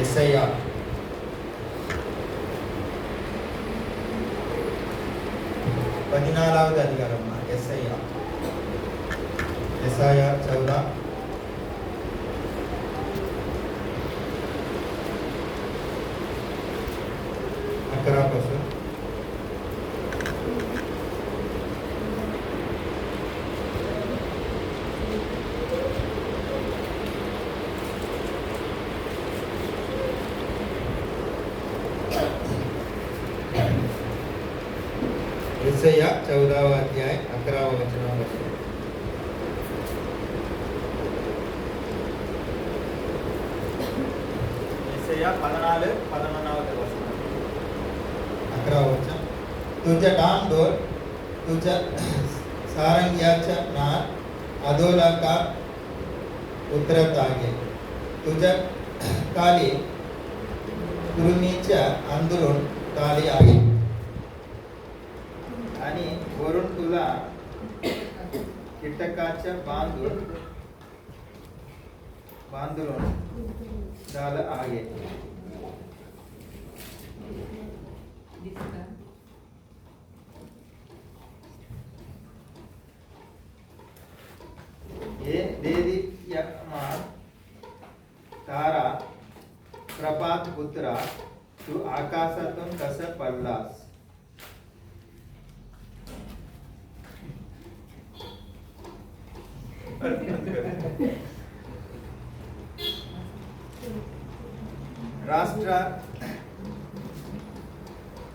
यशाया 14வது அதிகாரம் यशाया 14 11पासून यशाया 14वा अध्याय 11वा वचनापासून यशाया 14:11 वचन 11वा वचन तुझ्या डांडोर तुझ्या सारंग्याच्या नार अधोलाका उतरत आहे तुझ्या खाली कुरुमीच्या अंदरून ताली आहे आणि वरून तुला कीटकाच्या बांधून झालं आहे हे देदीप्यमान तारा प्रभात पुत्रा तू आकाशातून कसं पडलास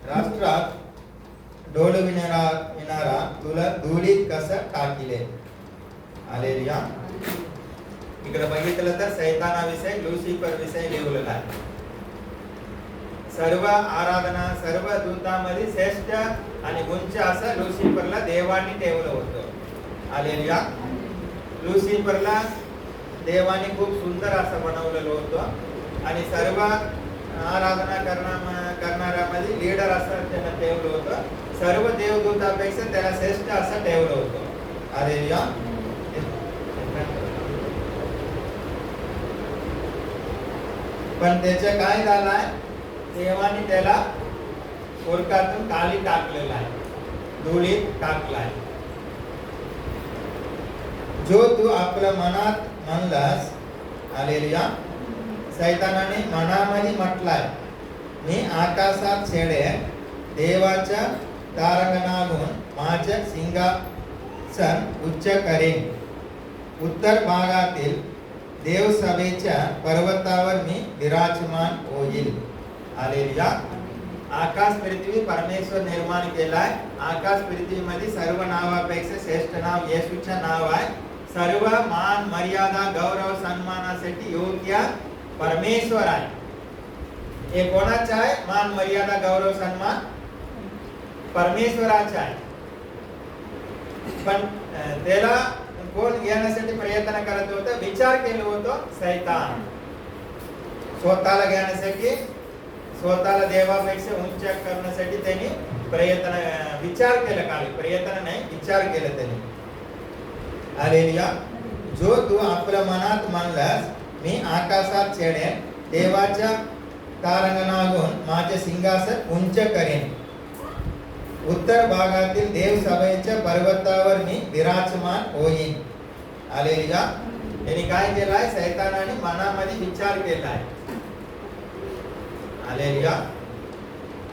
राष्ट्रात डोल विणारा तुला धुळीत कसं टाकिले हालेलुया इकडे बघितलं तर सैतानाविषयी लुसिफर विषयी लिहिलेला आहे सर्व आराधना सर्व दूतांमध्ये श्रेष्ठ आणि उंच असं लुसिफरला देवाने ठेवलं होतं हालेलुया लुसिफरला देवाने खूप सुंदर असं बनवलेलं होतं आणि सर्व आराधना करणाऱ्यामध्ये लीडर असं त्यांना ठेवलं होतं सर्व देवदूतापेक्षा त्याला श्रेष्ठ असं ठेवलं होतं हालेलुया पण त्याचं काय झालंय देवाने त्याला स्वर्गातून खाली टाकलेला आहे धुळीत टाकलाय जो तू आपल्या मनात म्हणलास हालेलुया सैतानाने मनामध्ये म्हटलाय मी आकाशात छेडेन देवाच्या तारंगणातून माझे सिंहासन उच्च करेन उत्तर भागातील देवसभेच्या पर्वतावर मी विराजमान होईल हालेलुया आकाश पृथ्वी परमेश्वर निर्माण केलाय आकाश पृथ्वीमध्ये सर्व नावापेक्षा श्रेष्ठ नाव येशूचं नाव आहे सर्व मान मर्यादा गौरव सन्मानासाठी योग्य परमेश्वर आहे हे कोणाचा आहे मान मर्यादा गौरव सन्मान परमेश्वराचा आहे पण त्याला कोण घेण्यासाठी प्रयत्न करत होतं विचार केलं होतं सैतान स्वतःला घेण्यासाठी स्वतःला देवापेक्षा उंच करण्यासाठी त्यांनी विचार केला काल प्रयत्न नाही विचार केला त्यांनी हालेलुया जो तू आपल्या मनात मानलास मी आकाशात छेडेन देवाच्या तारंगणातून माझे सिंहासन उंच करेन उत्तर भागातील देवसभेच्या पर्वतावर मी विराजमान होईन हालेलुया यांनी काय केलाय सैतानाने मनामध्ये विचार केलाय हालेलुया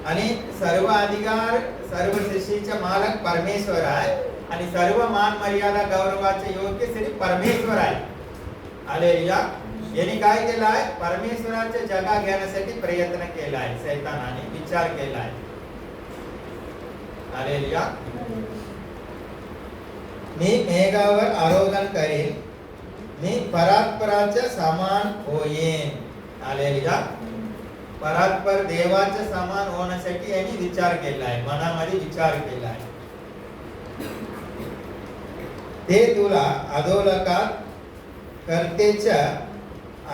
आणि सर्व अधिकार सर्व सृष्टीचा मालक परमेश्वर आहे आणि सर्व मान मर्यादा गौरवाचे योग्य श्री परमेश्वर आहे हालेलुया यांनी काय केलाय परमेश्वराच्या जगा घेण्यासाठी प्रयत्न केलाय सैतानाने विचार केलाय हालेलुया मी मेघावर आरोहण करीन मी परात्पराच्या समान होईन हालेलुया परात्पर देवाच्या समान होण्यासाठी यांनी विचार केलाय मनामध्ये विचार केलाय ते तुला अधोलोकात कर्तेच्या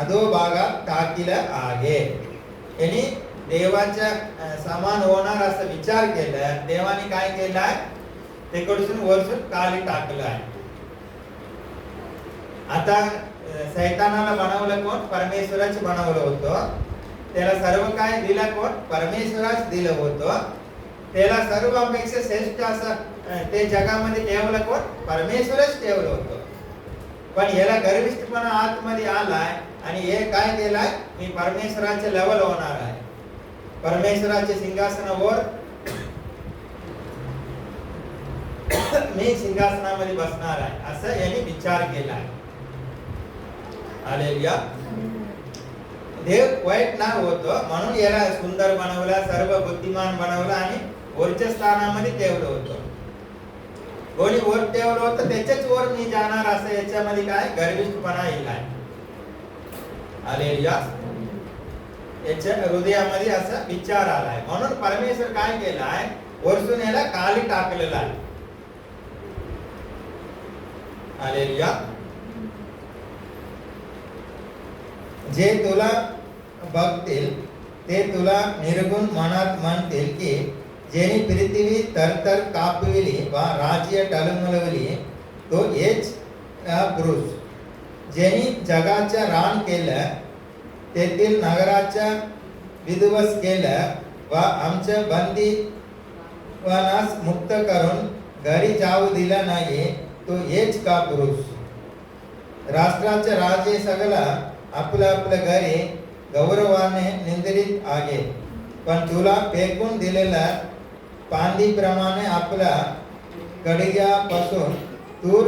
अधोभागात टाकिलं आहे यांनी देवाच्या समान होणार असं विचार केला देवाने काय केलाय तिकडून वरसून खाली टाकलं आहे आता सैतानाला बनवलं कोण परमेश्वराचं बनवलं होतं त्याला सर्व काय दिलं कोण? परमेश्वराच दिलं होतं. त्याला सर्वांपेक्षा श्रेष्ठ असं ते जगामध्ये ठेवलं कोण? परमेश्वरच ठेवलं होतं. पण याला गर्विष्ठपणा आतमध्ये आलाय आणि हे काय केलाय? मी परमेश्वराचे लेवल होणार आहे, परमेश्वराच्या सिंहासनावर मी सिंहासनामध्ये बसणार आहे, असं यांनी विचार केलाय. हालेलुया. देव वाईट नाव होतं म्हणून याला सुंदर बनवला, सर्व बुद्धिमान बनवला आणि वरच्या स्थानामध्ये ठेवलं होतं. कोणी वर ठेवलं होतं त्याच्याच वर मी जाणार, असं याच्यामध्ये काय? गर्विष्ठपणा येलाय. हालेलुया. याच्या हृदयामध्ये असा विचार आलाय म्हणून परमेश्वर काय केलाय? वरसून याला खाली टाकलेला आहे. हालेलुया. जे तुला बघतील ते तुला निर्गुण मनात म्हणतील की जेनी पृथ्वी तरतर कापविली व राज्य टळमळवली तो हेच पुरुष. जेनी जगाच्या रान केलं, तेथील नगराच्या विध्वंस केलं व आमच्या बंदीवानास मुक्त करून घरी जाऊ दिला नाही, तो हेच का पुरुष. राष्ट्राचे राजे सगळा आपल्या आपल्या घरी गौरवाने निंदित आहे, पण तुला फेकून दिलेल्या पांदीप्रमाणे आपल्या कडियापासून दूर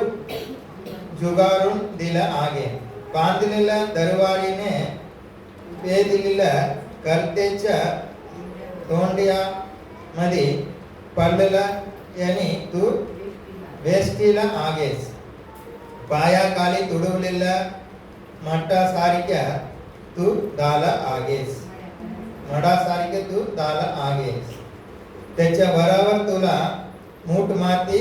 जुगारून दिला आहे. बांधलेल्या दरवारीने पेदिलेल्या कर्तेच्या तोंड्यामध्ये पडलेला यांनी तू वेष्टीला आहेस. पायाखाली तुडवलेल्या मठासारख्या तू झाला आहेस, मठासारखे तू झाला आहेस. त्याच्या वरावर तुला मूठ माती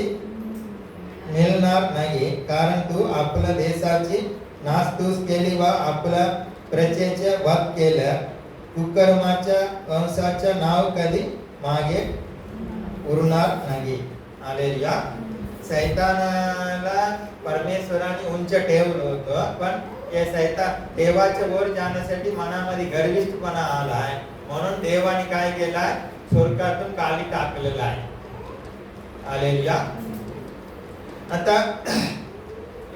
मिळणार नाही, कारण तू आपल्या देशाची नासधूस केली व आपल्या प्रजेचे वध केलं. कुकर्माच्या वंशाचं नाव कधी मागे उरणार नाही. हालेलुया. सैतानाला परमेश्वराने उंच ठेवलं होतं, पण हे सैतान देवाच्या वर जाण्यासाठी मनामध्ये गर्विष्ठपणा आलाय म्हणून देवाने काय केलाय? स्वर्गातून खाली टाकलेला आहे. हालेलुया. आता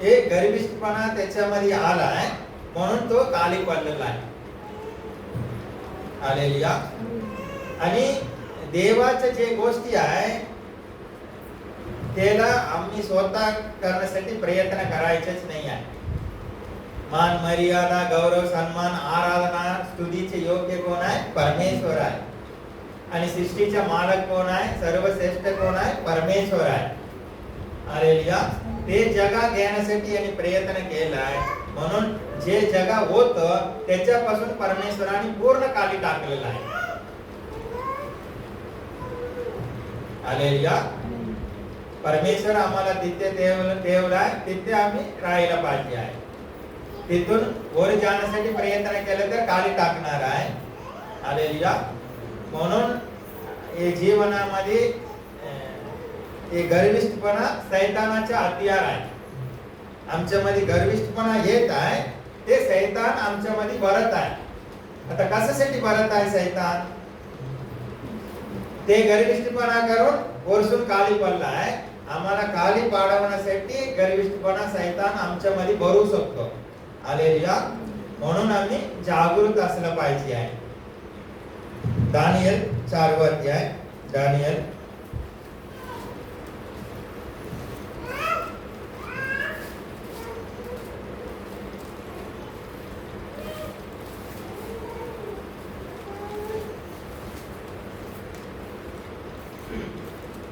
हे गर्विष्ठपणा त्याच्यामध्ये आलाय म्हणून तो खाली पडलेला आहे. हालेलुया. आणि देवाच्या जे गोष्टी आहे त्याला आम्ही स्वतः करण्यासाठी प्रयत्न करायचेच नाही आहे. मान मर्यादा गौरव सन्मान आराधना स्तुतीचे योग्य कोण आहे? परमेश्वर आहे. आणि सृष्टीचा मालक कोण आहे? सर्वश्रेष्ठ कोण आहे? परमेश्वर आहे. हालेलुया. ते जगा घेण्यासाठी यांनी प्रयत्न केलाय म्हणून जे जगा होतं त्याच्यापासून परमेश्वराने पूर्ण खाली टाकलेलं आहे. हालेलुया. परमेश्वर आम्हाला तिथे ठेवलाय, तिथे आम्ही राहायला पाहिजे आहे. तिथून वर जाण्यासाठी प्रयत्न केले तर खाली टाकणार आहे. हालेलुया. म्हणून हे जीवनामध्ये हे गर्विष्ठपणा सैतानाचा हत्यार आहे. आमच्यामध्ये गर्विष्ठपणा येत आहे, ते सैतान आमच्यामध्ये भरत आहे. आता कशासाठी भरत आहे सैतान? ते गर्विष्ठपणा करून वरसून खाली पडला आहे. आम्हाला खाली पाडवण्यासाठी गर्विष्ठपणा सैतान आमच्यामध्ये भरू शकतो. हालेलुया. म्हणून आम्ही जागृत असलं पाहिजे आहे. दानियल 4 अध्याय. दानियल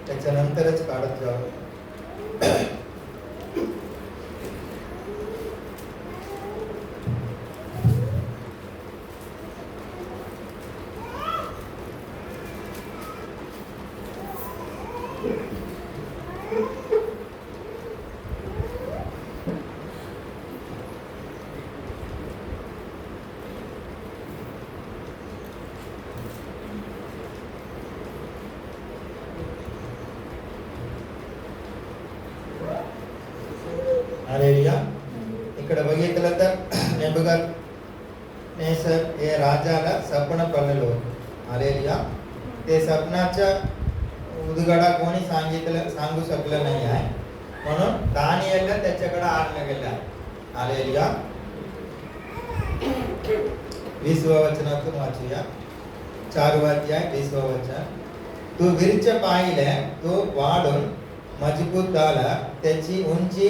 त्याच्यानंतरच काढत जाऊ. नेसर हे राजाला स्वप्न पडलेलं होतं. हालेलुया. ते स्वप्नाच्या उद्गडा कोणी सांगू शकलं नाही आहे, म्हणून दानिएलला त्याच्याकडे आणलं गेलं आहे. हालेलुया. 20वा वचनातून वाचूया. 4वा अध्याय 20वा वचन. तू विरच पाहिले, तो वाढून मजबूत झाला, त्याची उंची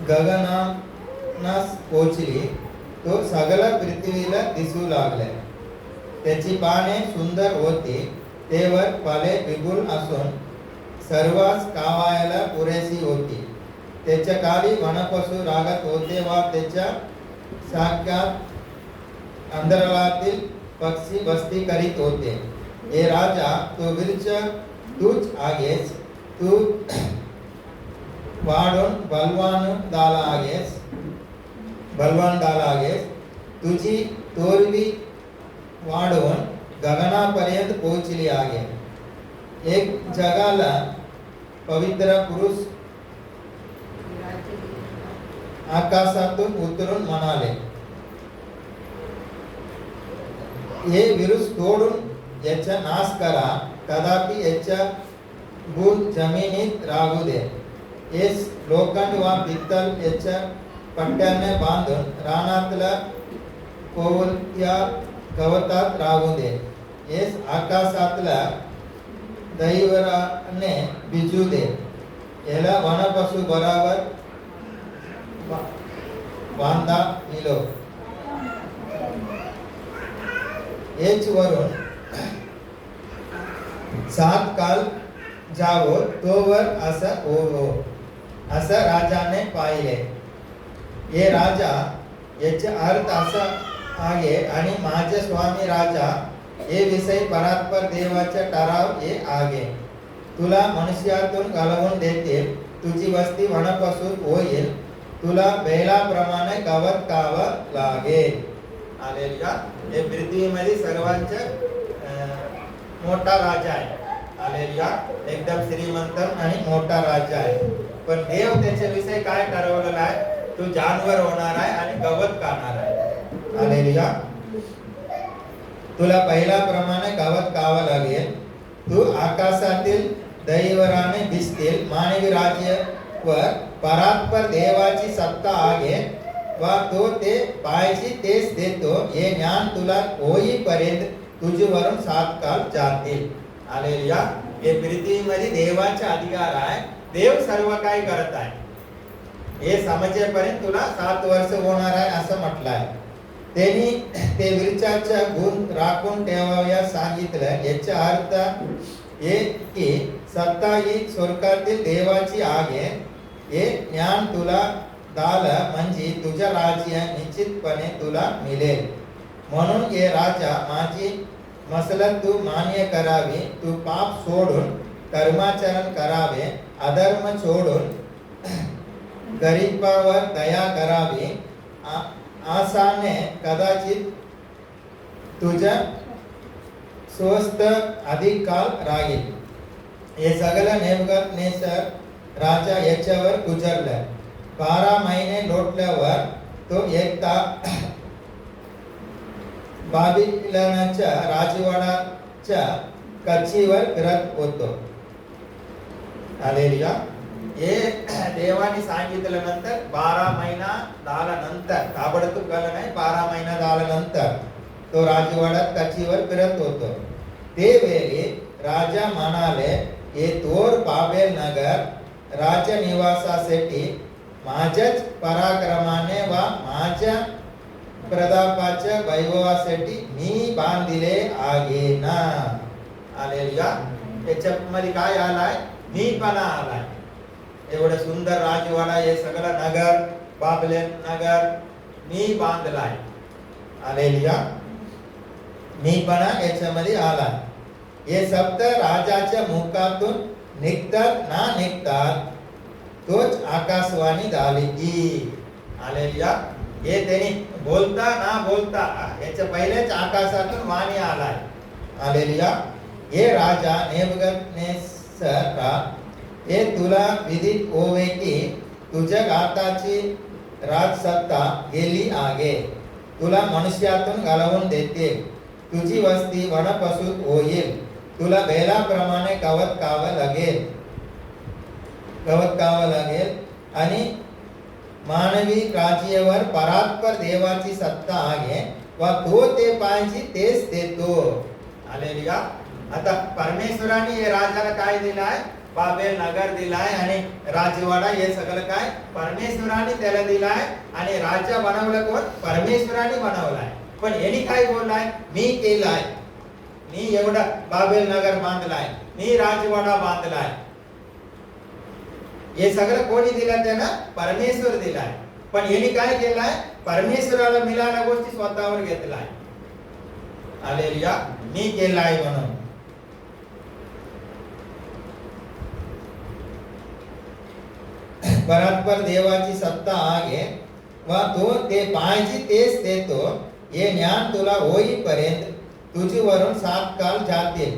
गगनास पोचली, तो सगळ्या पृथ्वीला दिसू लागले. त्याची पाने सुंदर होती, तेवर फळे विपुल असून सर्वांस खावायला पुरेशी होती. त्याच्या खाली वनपशु रागत होते व त्याच्या शाखात अंतराळातील पक्षी वस्ती करीत होते. हे राजा, तो विरच तुझ आगेस, तू वाढून बलवान झाला आहेस. तुझी तोरवी वाढवून गगनापर्यंत पोहोचली आहे. एक जगाला पवित्र पुरुष आकाशातून उतरून म्हणाले, हे विरुस तोडून याचा नाश करा, कदापि याचा गुण जमिनीत राहू दे. येस लोखंड व पित्तल याच्या पट्ट्याने बांधून रानातल्या कोवळत्या गवतात राहू दे. येस आकाशातल्या दैवराने भिजू दे. याला वनपशु बरोबर बांधा निलो. हेच वरून 7 काल जावो, तोवर असं होवो, असं राजाने पाहिले. हे राजा, याचा अर्थ असा आहे आणि माझे स्वामी राजा, हे विषय परात्पर देवाचा ठराव हे आहे. तुला मनुष्यातून घालवून देतील, तुझी वस्ती वनपशु होईल, तुला बैलाप्रमाणे गवत खावं लागेल. हालेलुया. हे पृथ्वीमध्ये सर्वांचा मोठा राजा आहे. हालेलुया. एकदम श्रीमंत आणि मोठा राजा आहे. पण देव त्याच्याविषयी काय ठरवलेलं आहे? तू जानवर होणार आहे आणि गवत खाणार आहे. हालेलुया. तुला पहिल्याप्रमाणे गवत खावं लागेल. तू आकाशातील दैवराने दिसतील. मानवी राज्यावर परात्पर देवाची सत्ता आहे व तो ते पाहिजे तेच देतो. हे ज्ञान तुला होईपर्यंत तुझ्यावरून 7 काल जातील. हालेलुया. हे पृथ्वीमध्ये देवाचा अधिकार आहे. देव सर्व काही करत आहे. हे समजेपर्यंत तुला 7 वर्ष होणार आहे असं म्हटलं आहे. त्यांनी ते विरचाचा गुण राखून ठेवाव्या सांगितलं. याचा अर्थ हे की सत्ता ही स्वर्गातील देवाची आहे. हे ज्ञान तुला झालं म्हणजे तुझं राज्य निश्चितपणे तुला मिळेल. म्हणून हे राजा, माझी मसलत तू मान्य करावी. तू पाप सोडून कर्माचरण करावे, अधर्म सोडून गरीबावर दया करावी. आसाने कदाचित तुझ्या स्वस्त अधिक काल राहील. हे सगळं नेबुकदनेस्सर राजा याच्यावर गुजरला. 12 महिने लोटल्यावर तो एकदा बाबिलोनच्या राजवाड्याच्या कच्चीवर फिरत होतो. हालेलुया. हे देवाने सांगितल्यानंतर 12 महिना झाल्यानंतर, ताबडतोब झालं नाही, 12 महिना झाल्यानंतर तो राजवाड्यात कच्चीवर फिरत होतो. ते वेळी राजा म्हणाले, हे थोर बाबेल नगर राजनिवासासाठी माझ्याच पराक्रमाने व माझ्या प्रतापाच्या वैभवासाठी मी बांधिले आहे ना. हालेलुया. त्याच्यामध्ये काय आलाय? मीपणा आलाय. एवढं सुंदर राजवाडा, हे सगळं नगर, बाबेल नगर मी बांधलाय. हालेलुया. मीपणा याच्यामध्ये आलाय. हे शब्द राजाच्या मुखातून निघतात ना निघतात तोच आकाशवाणी झाली की. हालेलुया. हे त्यांनी बोलता ना बोलता याच्या पहिलेच आकाशातून वाणी आलाय. हालेलुया. हे राजा नेबुकदनेस्सर, हे तुला विदित होवे की तुझ्या घाताची राजसत्ता गेली आहे. तुला मनुष्यातून घालवून देते. तुझी वस्ती वनपशुत होईल. तुला बैलाप्रमाणे गवत खावं लागेल आणि मानवी राज्यावर परात्पर देवाची सत्ता आहे व तो ते पाहिजे तेच देतो. हालेलुया. आता परमेश्वराने हे राजाला काय दिलाय? बाबेल नगर दिलाय आणि राजवाडा हे सगळं काय परमेश्वराने त्याला दिलाय आणि राज्य बनवलं कोण? परमेश्वराने बनवलाय. पण यांनी काय बोललाय? मी केलाय, मी एवढा बाबेल नगर बांधलाय, मी राजवाडा बांधलाय. हे सगळं कोणी दिलं? त्यानं परमेश्वर दिलाय. पण यांनी काय केलाय? परमेश्वराला मिळाल्या गोष्टी स्वतःवर घेतलाय. हालेलुया. मी केलाय म्हणून. परात्पर देवाची सत्ता आहे व तो ते पाहिजे तेच देतो. हे ज्ञान तुला होईपर्यंत तुझीवरून 7 काल जातील.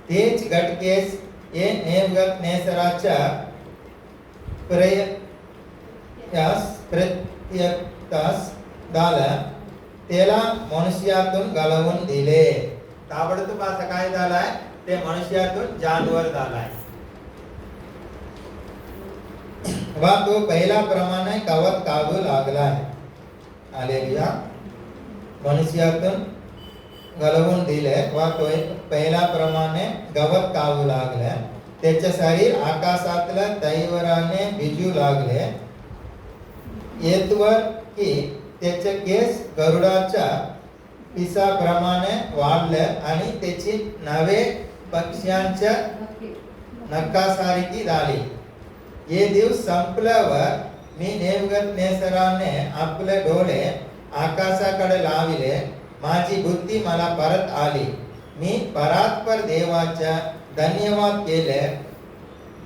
तेच घटकेस हे नेबुकदनेस्सराच्या प्रत्यक्षास झालं. त्याला मनुष्यातून घालवून दिले. ताबडतोब असं काय झालाय? ते मनुष्यातून जानवर झालाय. व तो पहिल्याप्रमाणे गवत खाऊ लागलाय. हालेलुया. मनुष्यातून घालवून दिले व तो पहिल्याप्रमाणे गवत खाऊ लागले. त्याचे शरीर आकाशातल्या दैवराने भिजू लागले. येतवर की त्याचे केस गरुडाच्या पिसाप्रमाणे वाढले आणि त्याची नवे पक्ष्यांच्या नखासारखी झाली. हे दिवस संपल्यावर मी नेबुकदनेस्सराने आपले डोळे आकाशाकडे लाविले. माझी बुद्धी मला परत आली. मी परात्पर देवाचा धन्यवाद केले.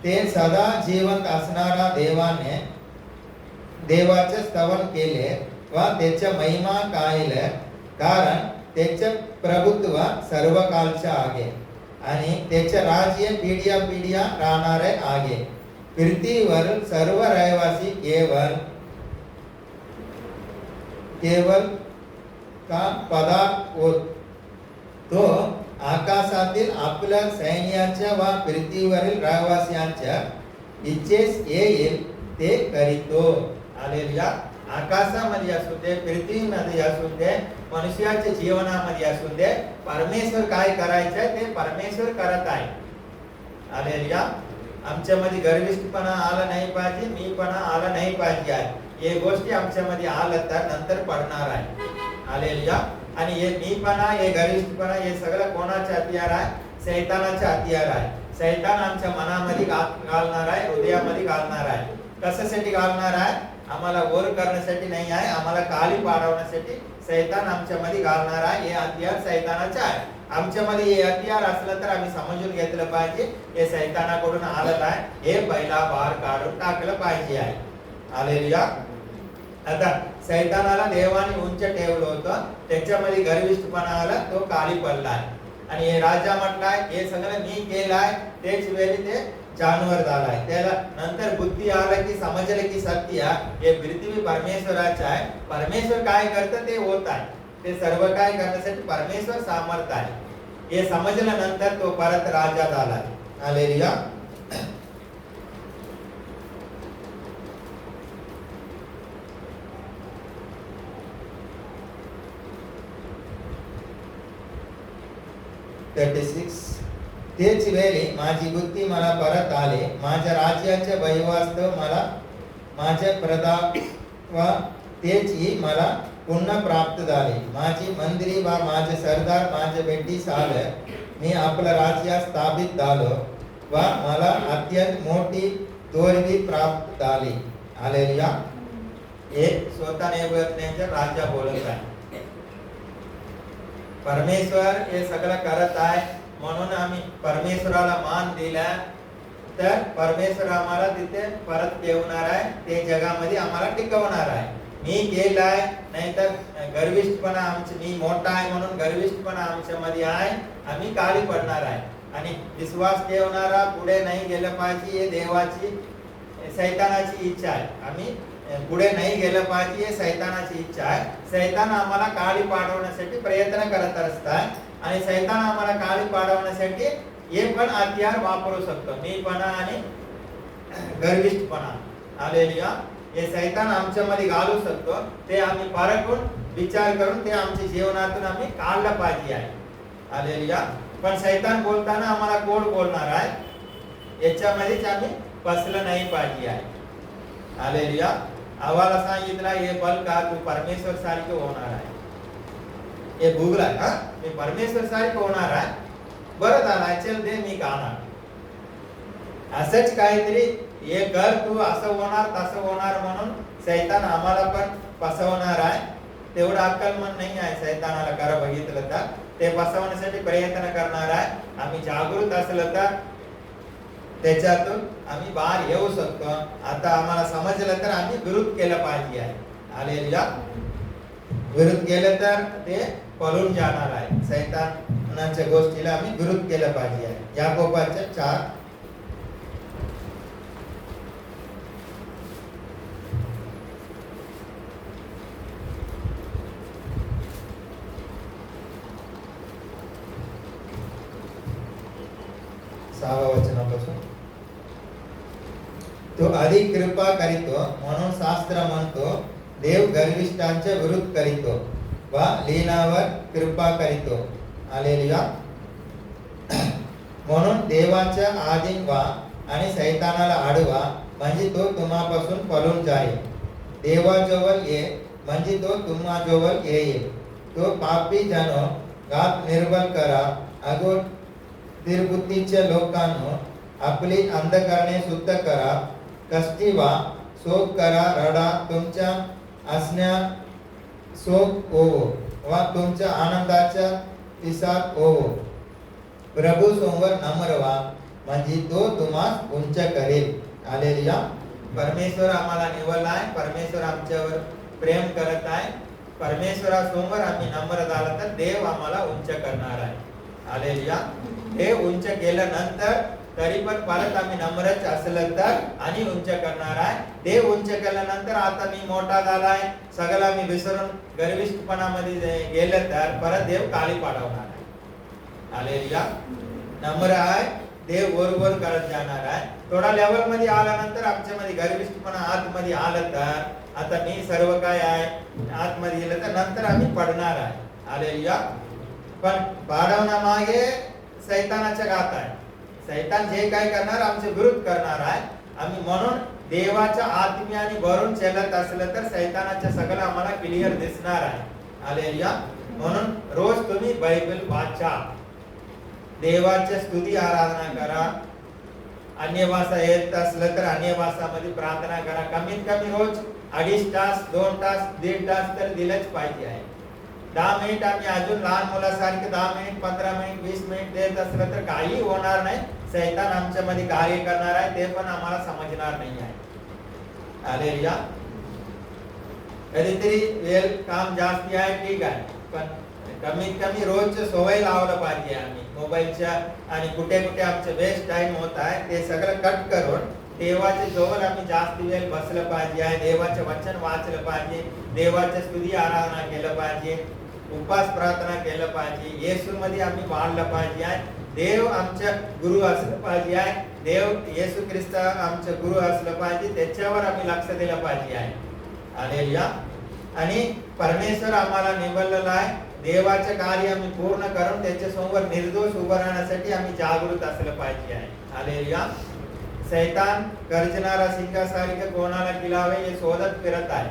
ते सदा जिवंत असणारा देवाचे स्तवन केले व त्याच्या महिमा गायले. कारण त्याचे प्रभुत्व सर्वकालचे आहे आणि त्याचे राज्य पिढ्या पिढ्या राहणारे आहे. पृथ्वीवर सर्व रहिवासी केवळ का पदार्थ होत. तो आकाशातील आपल्या सैन्याच्या व पृथ्वीवरील रहिवाशांच्या इच्छेस येईल ते करीतो. हालेलुया. आकाशामध्ये असू दे, पृथ्वीमध्ये असू दे, मनुष्याच्या जीवनामध्ये असू दे, परमेश्वर काय करायचंय ते परमेश्वर करत आहे. हालेलुया. आमच्यामध्ये गर्विष्ठपणा आला नाही पाहिजे, मीपणा आला नाही पाहिजे आहे. हे गोष्टी आमच्यामध्ये आलं तर नंतर पडणार आहे. हालेलुया. आणि हे मीपणा, हे गर्विष्ठपणा, हे सगळं कोणाचे हत्यार आहे? शैतानाचे हत्यार आहे. शैतान आमच्या मनामध्ये घालणार आहे, हृदयामध्ये घालणार आहे. कशासाठी घालणार आहे? आम्हाला वर करण्यासाठी नाही आहे, आम्हाला खाली पाडवण्यासाठी शैतान आमच्यामध्ये घालणार आहे. हे हत्यार शैतानाचे आहे. आमच्यामध्ये हे हत्यार असलं तर आम्ही समजून घेतलं पाहिजे हे शैतानाकडून आलेलं आहे. हे पहिला भार काढून टाकलं पाहिजे आहे. हालेलुया. आता शैतानाला देवाने उंच ठेवलं होतं, त्याच्यामध्ये गर्विष्ठपणा आला, तो खाली पडलाय. आणि हे राजा म्हटलाय हे सगळं मी केलाय. तेच वेळी ते जानवर झालाय. त्याला नंतर बुद्धी आला की समजलं की सत्य हे पृथ्वी परमेश्वराचे आहे. परमेश्वर काय करतं ते होत आहे. ते सर्व काय करण्यासाठी परमेश्वर सामर्थ आहे. हे समजल्यानंतर तो परत राजा झाला. हालेलुया. तेच वेळी माझी बुद्धी मला परत आले. माझ्या राज्याचे वैवास्तव मला माझे प्रताप व तेचही मला पुन्हा प्राप्त झाले. माझी मंदिरी व माझे सरदार माझे भेटीस आले. मी आपलं राज्य स्थापित झालो व मला अत्यंत मोठी तोरवी प्राप्त झाली. हालेलुया. हे स्वतः नेबुकदनेस्सर राजा बोलत आहे. परमेश्वर हे सगळं करत आहे म्हणून आम्ही परमेश्वराला मान दिला तर परमेश्वर आम्हाला तिथे परत ठेवणार आहे. ते जगामध्ये आम्हाला टिकवणार आहे. मी केलाय नाहीतर गर्विष्ठपणा मी मोठा आहे म्हणून गर्विष्ठपणा आमच्यामध्ये आहे, आम्ही खाली पडणार आहे. आणि विश्वास ठेवणारा पुढे नाही गेलं पाहिजे हे देवाची शैतानाची इच्छा आहे. आम्ही पुढे नाही गेलं पाहिजे हे सैतानाची इच्छा आहे. सैतान आम्हाला काळी पाडवण्यासाठी प्रयत्न करत असतात आणि सैतान आम्हाला काळी पाडवण्यासाठी हे पण हत्यार वापरू शकतो, मीपणा आणि गर्विष्ठपणा. हालेलुया. हे सैतान आमच्यामध्ये घालू शकतो, ते आम्ही परखून विचार करून ते आमच्या जीवनातून आम्ही काढलं पाहिजे आहे. हालेलुया. पण सैतान बोलताना आम्हाला गोड बोलणार आहे, याच्यामध्येच आम्ही फसलं नाही पाहिजे आहे. हालेलुया. आम्हाला सांगितलं हे बल का तू परमेश्वर सारखे होणार आहे, हे भूगला हा मी परमेश्वर सारखे होणार आहे, बरं झालं चल दे मी गाणार. असंच काहीतरी हे कर तू, असं होणार तसं होणार म्हणून सैतान आम्हाला पण फसवणार आहे. तेवढं अक्कलमन नाही आहे सैतानाला खरं बघितलं तर, ते फसवण्यासाठी प्रयत्न करणार आहे. आम्ही जागृत असलं तर त्याच्यातून आम्ही बाहेर येऊ शकतो. आता आम्हाला समजलं तर आम्ही विरोध केलं पाहिजे आहे. हालेलुया. विरोध केलं तर ते पळून जाणार आहे. सैतानाच्या गोष्टीला आम्ही विरोध केलं पाहिजे आहे. याकोबाच्या 4 6 वचनापासून, तो अधिक कृपा करीतो म्हणून शास्त्र म्हणतो, देव गर्विष्ठांच्या विरुद्ध करीतो वा लीनावर कृपा करीतो. हालेलुया. म्हणून देवाच्या आधीन व्हा आणि सैतानाला अडवा, म्हणजे तो तुम्हापासून पळून जाईल. देवाजवळ ये, म्हणजे तो तुम्हाजवळ येईल. तो पापी जनो घात निर्बल करा, अगोट दुर्बुद्धीच्या लोकांनो आपली अंधकरणे शुद्ध करा. कष्टी व्हा, शोक करा, रडा, तुमच्या असण्या शोक होवो वा तुमच्या आनंदाच्या पिसात होवो. प्रभू समोर नम्र व्हा, म्हणजे तो तुम्हास उंच करेल. हालेलुया. परमेश्वर आम्हाला निवडला आहे, परमेश्वर आमच्यावर प्रेम करत आहे. परमेश्वरासमोर आम्ही नम्र झाला तर देव आम्हाला उंच करणार आहे. हालेलुया. हे उंच केल्यानंतर तरी पण परत आम्ही नम्रच असलं तर आणि उंच करणार आहे. देव उंच केल्यानंतर आता मी मोठा झालाय सगळं मी विसरून गर्विष्ठपणामध्ये गेलं तर परत देव काळी पाडवणार आहे. हालेलुया. नम्र आहे, देव वर करत जाणार आहे. थोडा लेवल मध्ये आल्यानंतर आमच्यामध्ये गर्विष्ठपणा आतमध्ये आलं तर आता मी सर्व काय आहे आतमध्ये गेलं तर नंतर आम्ही पडणार आहे. हालेलुया. पण पाडवण्यामागे सैतानाच्या घात आहे. सैतान जे काय करणार आमचे विरोध करणार आहे. आम्ही म्हणून देवाच्या आत्म्याने भरून चालत असलं तर सैतानाच्या सगळं आम्हाला क्लिअर दिसणार आहे. हालेलुया. म्हणून रोज तुम्ही बायबल वाचा, देवाच्या स्तुती आराधना करा. अन्य भाषा येत असलं तर अन्य भाषामध्ये प्रार्थना करा. कमीत कमी रोज 2.5 तास 2 तास 1.5 तास तर दिलंच पाहिजे आहे. 10 मिनिट आम्ही अजून लहान मुलासारखे 10 मिनिट 15 मिनिट 20 मिनिट देत असलं तर काही होणार नाही. सैतान आमच्यामध्ये कार्य करणार आहे, ते पण आम्हाला समजणार नाही आहे. हालेलुया. कधीतरी वेळ काम जास्ती आहे ठीक आहे, पण कमीत कमी रोजच्या सवय लावलं पाहिजे आम्ही मोबाईलच्या. आणि कुठे कुठे आमचं वेस्ट टाइम होत आहे ते सगळं कट करून देवाच्या जवळ आम्ही जास्त वेळ बसलं पाहिजे आहे. देवाचं वचन वाचलं पाहिजे, देवाच्या स्तुती आराधना केलं पाहिजे, उपास प्रार्थना केलं पाहिजे, येशू मध्ये आम्ही वाढलं पाहिजे आहे. देव आमच्या गुरु असलं पाहिजे आहे. देव येशू ख्रिस्त आमचं गुरु असलं पाहिजे, त्याच्यावर आम्ही लक्ष दिलं पाहिजे आहे. हालेलुया. आणि परमेश्वर आम्हाला निवडलेला आहे. देवाचे कार्य आम्ही पूर्ण करून त्याच्या समोर निर्दोष उभं राहण्यासाठी आम्ही जागृत असलं पाहिजे आहे. हालेलुया. सैतान गर्जणारा सिंहासारखे कोणाला गिलावे हे शोधत फिरत आहे.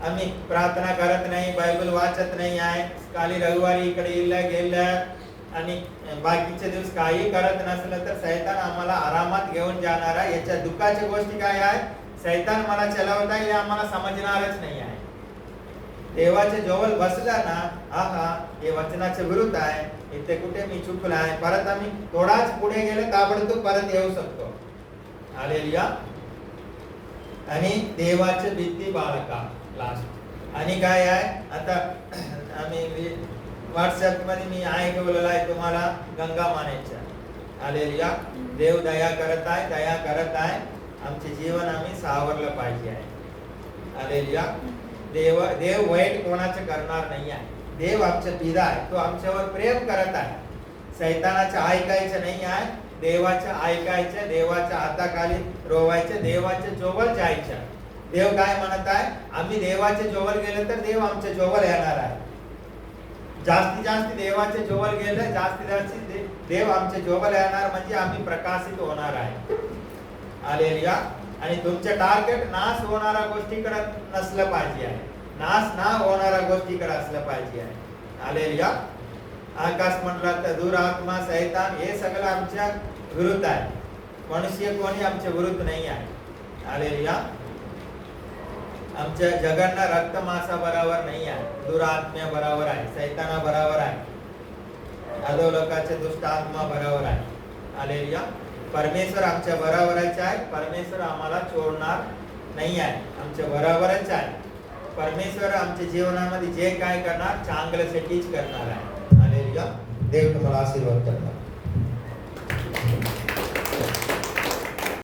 आम्ही प्रार्थना करत नाही, बायबल वाचत नाही आहे, काली रविवारी इकडे गेलं आणि बाकीचे दिवस काही करत नसलं तर सैतान आम्हाला आरामात घेऊन जाणार आहे. याच्या दुःखाची गोष्टी काय आहे, सैतान मला चलवत आहे हे आम्हाला समजणारच नाही आहे. देवाच्या जवळ बसला ना, आहा हे वचनाच्या विरुद्ध आहे, इथे कुठे मी चुकला आहे, परत आम्ही थोडाच पुढे गेले ताबडतोब परत येऊ शकतो. हालेलुया. आणि देवाचे भीती बाळगा लास्ट. आणि काय आहे आता आम्ही व्हॉट्सअप मध्ये मी ऐकवलेलं आहे तुम्हाला गंगा मानेच्या. हालेलुया. देव दया करत आहे, दया करत आहे. आमचे जीवन आम्ही सावरलं पाहिजे आहे. हालेलुया. देव वाईट कोणाचं करणार नाही आहे. देव आमचा पिता आहे, तो आमच्यावर प्रेम करत आहे. सैतानाचं ऐकायचं नाही आहे, देवाचं ऐकायचं, देवाच्या हाताखाली रोवायचं, देवाच्या जवळ जायचं. देव काय म्हणत आहे, आम्ही देवाच्या जवळ गेलं तर देव आमच्या जवळ येणार आहे. जास्तीत जास्त देवाच्या जवळ गेलं, जास्तीत जास्त देव आमच्या जवळ येणार, म्हणजे आम्ही प्रकाशित होणार आहे. हालेलुया. आणि तुमचं टार्गेट नाश होणाऱ्या गोष्टीकडे नसलं पाहिजे आहे, नाश ना होणाऱ्या गोष्टीकडे असलं पाहिजे आहे. हालेलुया. आकाश मंडळात दुरात्मा, सैतान हे सगळं आमच्या विरुद्ध आहे. मनुष्य कोणी आमच्या विरुद्ध नाही आहे. हालेलुया. आमच्या जगांना रक्त मासा बरोबर नाही आहे, दुरात्म्या बरोबर आहे, सैताना बरोबर आहे, अधोलोकाचे दुष्ट आत्मा बरोबर आहे. हालेलुया. परमेश्वर आमच्या बरोबरच आहे. परमेश्वर आम्हाला सोडणार नाही आहे, आमच्या बरोबरच आहे. परमेश्वर आमच्या जीवनामध्ये जे काय करणार चांगल्यासाठीच करणार आहे. हालेलुया. देव तुम्हाला आशीर्वाद करणार.